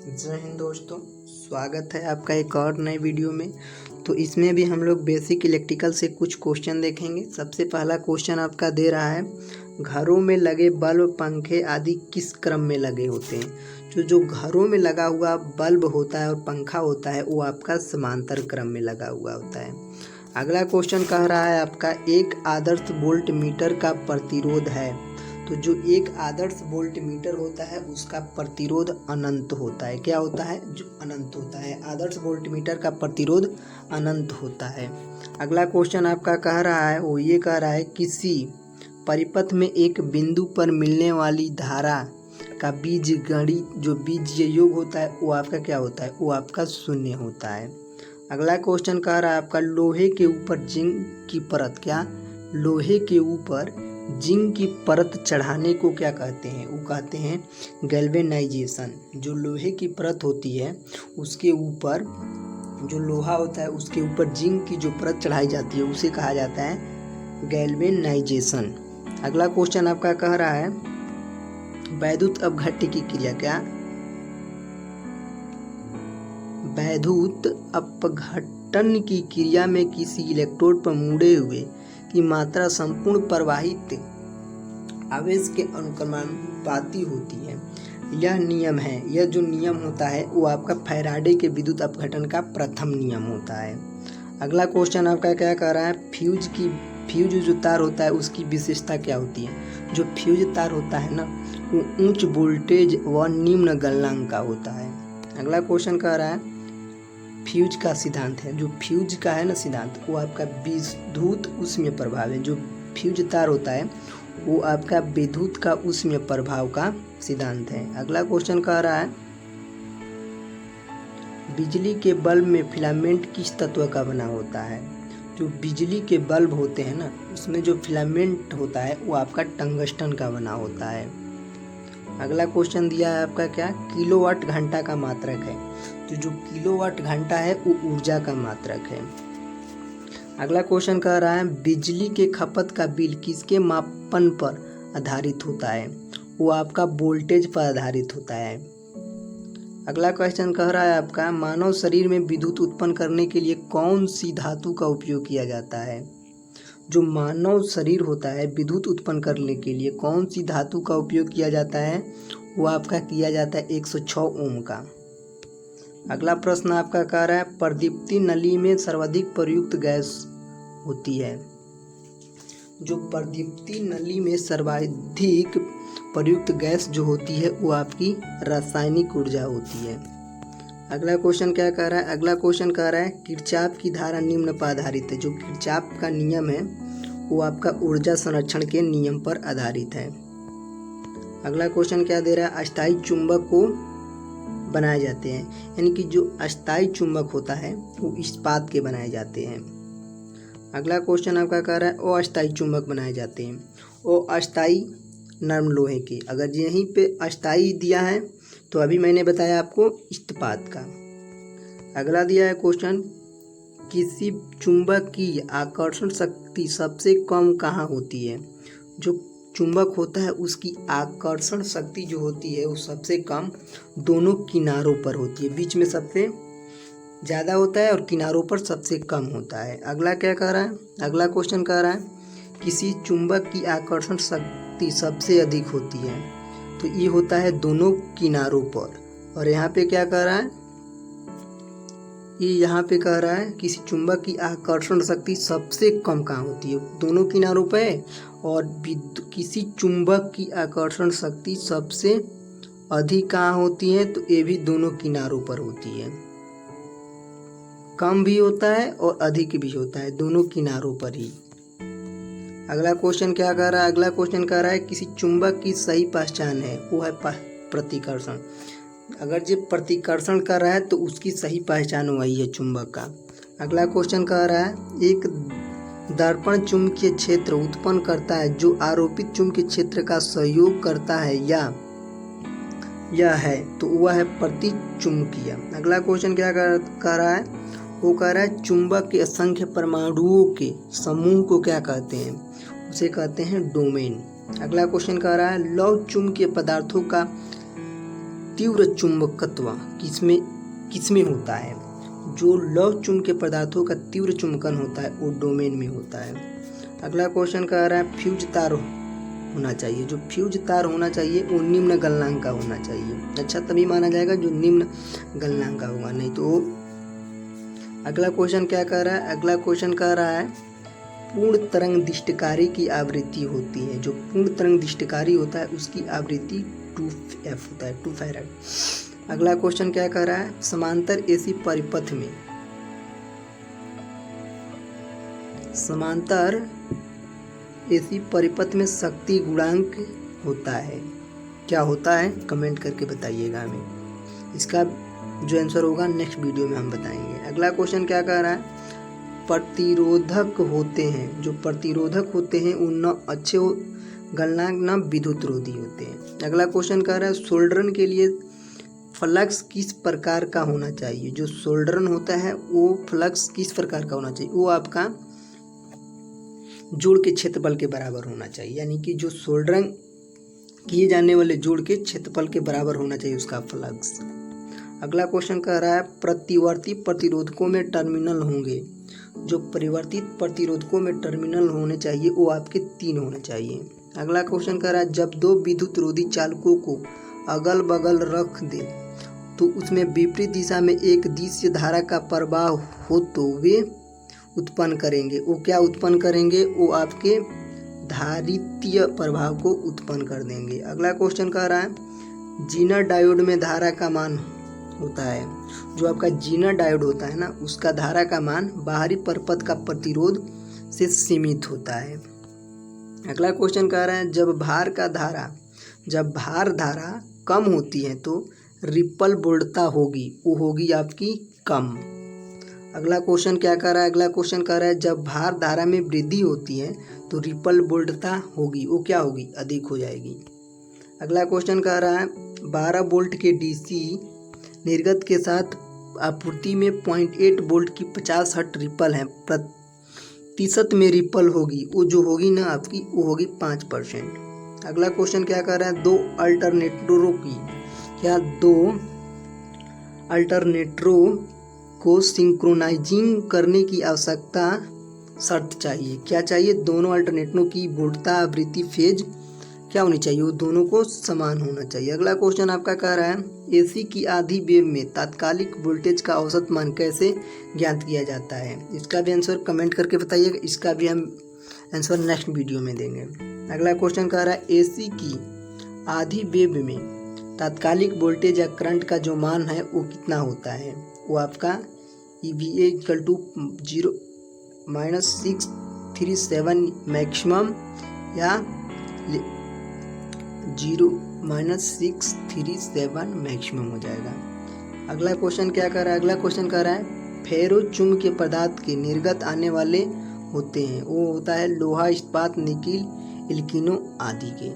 जय हिंद दोस्तों, स्वागत है आपका एक और नए वीडियो में। तो इसमें भी हम लोग बेसिक इलेक्ट्रिकल से कुछ क्वेश्चन देखेंगे। सबसे पहला क्वेश्चन आपका दे रहा है, घरों में लगे बल्ब, पंखे आदि किस क्रम में लगे होते हैं। जो घरों में लगा हुआ बल्ब होता है और पंखा होता है वो आपका समांतर क्रम में लगा हुआ होता है। अगला क्वेश्चन कह रहा है आपका, एक आदर्श वोल्ट मीटर का प्रतिरोध है। तो जो एक आदर्श वोल्ट मीटर होता है उसका प्रतिरोध अनंत होता है। क्या होता है? जो अनंत होता है। आदर्श वोल्ट मीटर का प्रतिरोध अनंत होता है। अगला क्वेश्चन आपका कह रहा है, वो ये कह रहा है, किसी परिपथ में एक बिंदु पर मिलने वाली धारा का बीजगणित जो बीज योग होता है वो आपका क्या होता है? वो आपका शून्य होता है। अगला क्वेश्चन कह रहा है आपका, लोहे के ऊपर जिंक की परत, क्या लोहे के ऊपर जिंक की परत चढ़ाने को क्या कहते हैं? वो कहते हैं गैल्वेनाइजेशन। जो लोहे की परत होती है उसके ऊपर, जो लोहा होता है उसके ऊपर जिंक की जो परत चढ़ाई जाती है उसे कहा जाता है गैल्वेनाइजेशन। अगला क्वेश्चन आपका कह रहा है, वैद्युत अपघट्य की क्रिया, क्या वैद्युत अपघटन की क्रिया में किसी इलेक्ट्रोड पर मुड़े हुए की मात्रा संपूर्ण प्रवाहित आवेश के अनुक्रमानुपाती होती है। यह नियम है, यह जो नियम होता है वो आपका फैराडे के विद्युत अपघटन का प्रथम नियम होता है। अगला क्वेश्चन आपका क्या कह रहा है, फ्यूज जो तार होता है उसकी विशेषता क्या होती है? जो फ्यूज तार होता है ना वो उच्च वोल्टेज व निम्न गलनांक का होता है। अगला क्वेश्चन कह रहा है, फ्यूज का सिद्धांत है। जो फ्यूज का है ना सिद्धांत वो आपका विद्युत उष्मीय प्रभाव है। जो फ्यूज तार होता है वो आपका विद्युत का उष्मीय प्रभाव का सिद्धांत है। अगला क्वेश्चन कह रहा है, बिजली के बल्ब में फिलामेंट किस तत्व का बना होता है? जो बिजली के बल्ब होते हैं ना उसमें जो फिलामेंट होता है वो आपका टंगस्टन का बना होता है। अगला क्वेश्चन दिया है आपका, क्या किलोवाट घंटा का मात्रक है। तो जो किलोवाट घंटा है वो ऊर्जा का मात्रक है। अगला क्वेश्चन कह रहा है, बिजली के खपत का बिल किसके मापन पर आधारित होता है? वो आपका वोल्टेज पर आधारित होता है। अगला क्वेश्चन कह रहा है आपका, मानव शरीर में विद्युत उत्पन्न करने के लिए कौन सी धातु का उपयोग किया जाता है? जो मानव शरीर होता है विद्युत उत्पन्न करने के लिए कौन सी धातु का उपयोग किया जाता है? वो आपका किया जाता है 106 ओम का। अगला प्रश्न आपका कह रहा है, प्रदीप्ति नली में सर्वाधिक प्रयुक्त गैस होती है। जो प्रदीप्ति नली में सर्वाधिक प्रयुक्त गैस जो होती है वो आपकी रासायनिक ऊर्जा होती है। अगला क्वेश्चन क्या कह रहा है? अगला क्वेश्चन कह रहा है, किरचॉफ की धारा निम्न पर आधारित है। जो किरचॉफ का नियम है वो आपका ऊर्जा संरक्षण के नियम पर आधारित है। अगला क्वेश्चन क्या दे रहा है, अस्थायी चुंबक को बनाए जाते हैं, यानी कि जो अस्थायी चुंबक होता है वो इस्पात के बनाए जाते हैं। अगला क्वेश्चन आपका कह रहा है, अस्थायी चुंबक बनाए जाते हैं अस्थायी नर्म लोहे के। अगर यहीं पे अस्थायी दिया है तो अभी मैंने बताया आपको इस्पात का। अगला दिया है क्वेश्चन, किसी चुंबक की आकर्षण शक्ति सबसे कम कहाँ होती है? जो चुंबक होता है उसकी आकर्षण शक्ति जो होती है वो सबसे कम दोनों किनारों पर होती है। बीच में सबसे ज़्यादा होता है और किनारों पर सबसे कम होता है। अगला क्या कह रहा है? अगला क्वेश्चन कह रहा है, किसी चुंबक की आकर्षण शक्ति सबसे अधिक होती है। तो ये होता है दोनों किनारों पर। और यहाँ पे क्या कह रहा है? ये यहाँ पे कह रहा है किसी चुंबक की आकर्षण शक्ति सबसे कम कहाँ होती है? दोनों किनारों पे। और किसी चुंबक की आकर्षण शक्ति सबसे अधिक कहाँ होती है? तो ये भी दोनों किनारों पर होती है। कम भी होता है और अधिक भी होता है, दोनों किनारों पर ही। अगला क्वेश्चन क्या कह रहा है? अगला क्वेश्चन कह रहा है, किसी चुंबक की सही पहचान है, वो है प्रतिकर्षण। अगर जो प्रतिकर्षण कर रहा है तो उसकी सही पहचान वही है चुंबक का। अगला क्वेश्चन कह रहा है, एक दर्पण चुंबकीय क्षेत्र उत्पन्न करता है जो आरोपित चुंबकीय क्षेत्र का सहयोग करता है या यह है, तो वह है प्रतिचुंबकीय। अगला क्वेश्चन क्या कह रहा है? वो कह रहा है, चुंबक के असंख्य परमाणुओं के समूह को क्या कहते हैं? उसे कहते हैं डोमेन। अगला क्वेश्चन कह रहा है, लौह चुंबकीय पदार्थों का तीव्र चुंबकत्व किसमें होता है? जो लौह चुंबकीय पदार्थों का तीव्र चुंबकन होता है वो डोमेन में होता है। अगला क्वेश्चन कह रहा है फ्यूज तार होना चाहिए। जो फ्यूज तार होना चाहिए वो निम्न गलनांक का होना चाहिए। अच्छा, तभी माना जाएगा जो निम्न गलनांक का होगा, नहीं तो। अगला क्वेश्चन क्या कह रहा है? अगला क्वेश्चन कह रहा है पूर्ण तरंग दिष्टकारी की आवृत्ति होती है। जो पूर्ण तरंग दिष्टकारी होता है उसकी आवृत्ति 2f होता है, 2 फैराड। अगला क्वेश्चन क्या कह रहा है? समांतर एसी परिपथ में शक्ति गुणांक होता है। क्या होता है? कमेंट करके बताइएगा हमें। इसका जो आंसर होगा नेक्स्ट वीडियो में हम बताएंगे। अगला क्वेश्चन क्या कह रहा है? प्रतिरोधक होते हैं। जो प्रतिरोधक होते हैं वो न अच्छे गलनांक न विद्युत रोधी होते हैं। अगला क्वेश्चन कह रहा है सोल्डरन के लिए फ्लक्स किस प्रकार का होना चाहिए? जो सोल्डरन होता है वो फ्लक्स किस प्रकार का होना चाहिए? वो आपका जोड़ के क्षेत्रफल के बराबर होना चाहिए, यानी कि जो सोल्डरिंग किए जाने वाले जोड़ के क्षेत्रफल के बराबर होना चाहिए उसका फ्लक्स। अगला क्वेश्चन कह रहा है प्रतिवर्ती प्रतिरोधकों में टर्मिनल होंगे। जो परिवर्तित प्रतिरोधकों में टर्मिनल होने चाहिए वो आपके 3 होने चाहिए। अगला क्वेश्चन कह रहा है जब 2 विद्युत रोधी चालकों को अगल बगल रख दे तो उसमें विपरीत दिशा में एक दिशा धारा का प्रवाह हो तो वे उत्पन्न करेंगे। वो क्या उत्पन्न करेंगे? वो आपके धारितीय प्रभाव को उत्पन्न कर देंगे। अगला क्वेश्चन कह रहा है जीनर डायोड में धारा का मान होता है। जो आपका जीनर डायोड होता है ना उसका धारा का मान बाहरी परपथ का प्रतिरोध से सीमित होता है। अगला क्वेश्चन कह रहा है जब भार धारा कम होती है तो रिपल बोल्टता होगी, वो होगी आपकी कम। अगला क्वेश्चन क्या कह रहा है? अगला क्वेश्चन कह रहा है जब भार धारा में वृद्धि होती है तो रिपल बोल्टता होगी, वो क्या होगी? अधिक हो जाएगी। अगला क्वेश्चन कह रहा है 12 वोल्ट के डीसी निर्गत के साथ आपूर्ति में 0.8 वोल्ट की 50 हर्ट्ज रिपल है, प्रतिशत में रिपल होगी, वो जो होगी ना आपकी वो होगी 5%। अगला क्वेश्चन क्या कर रहा है? 2 अल्टरनेटरों को सिंक्रोनाइजिंग करने की आवश्यकता शर्त चाहिए। क्या चाहिए? दोनों अल्टरनेटरों की वोल्टता आवृत्ति फेज क्या होनी चाहिए? वो दोनों को समान होना चाहिए। अगला क्वेश्चन आपका कह रहा है एसी की आधी वेव में तात्कालिक वोल्टेज का औसत मान कैसे ज्ञात किया जाता है? इसका भी आंसर कमेंट करके बताइएगा। इसका भी हम आंसर नेक्स्ट वीडियो में देंगे। अगला क्वेश्चन कह रहा है एसी की आधी वेव में तात्कालिक वोल्टेज या करंट का जो मान है वो कितना होता है? वो आपका EVA = 0-637 मैक्सिमम या 0-637 मैक्सिमम हो जाएगा। अगला क्वेश्चन क्या कर रहा है? अगला क्वेश्चन कह रहा है फेरो चुंबकीय पदार्थ के निर्गत आने वाले होते हैं, वो होता है लोहा, इस्पात, निकिल, इल्किनो आदि के।